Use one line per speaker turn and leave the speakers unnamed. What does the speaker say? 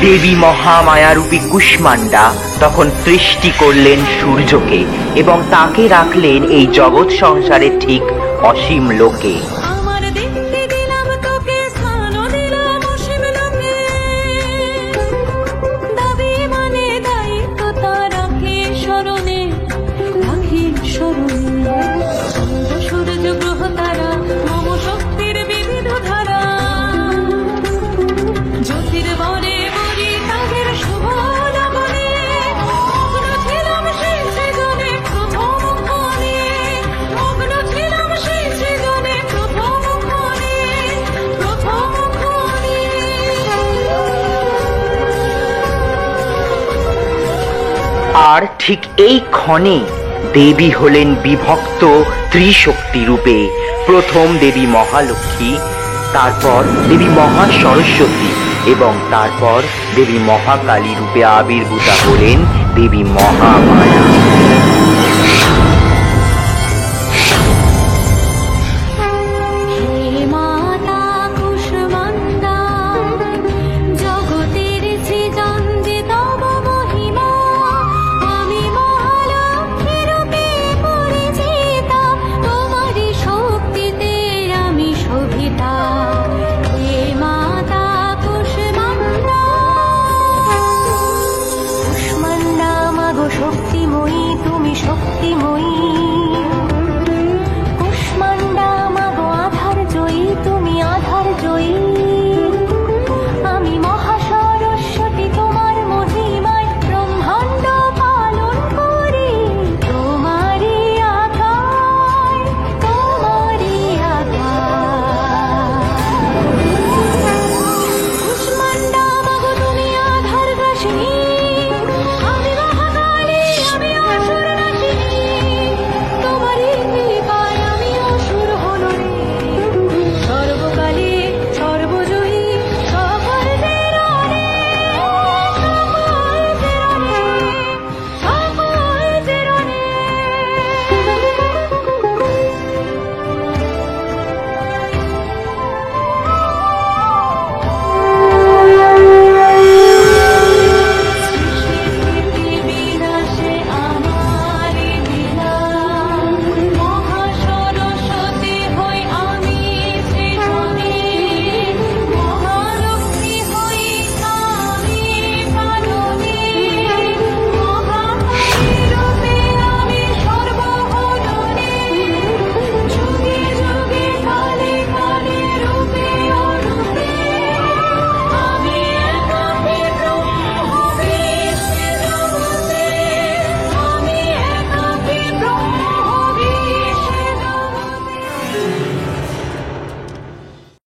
দেবী মহামায়ারূপী কুষ্মান্ডা তখন সৃষ্টি করলেন সূর্যকে এবং তাকে রাখলেন এই জগৎ সংসারে ঠিক অসীম লোকে। আর ঠিক এই ক্ষণে দেবী হলেন বিভক্ত ত্রিশক্তি রূপে। প্রথম দেবী মহালক্ষ্মী, তারপর দেবী মহা সরস্বতী এবং তারপর দেবী মহাকালী রূপে আবির্ভূতা হলেন দেবী মহামায়া।
শক্তিময়ী, তুমি শক্তিময়ী।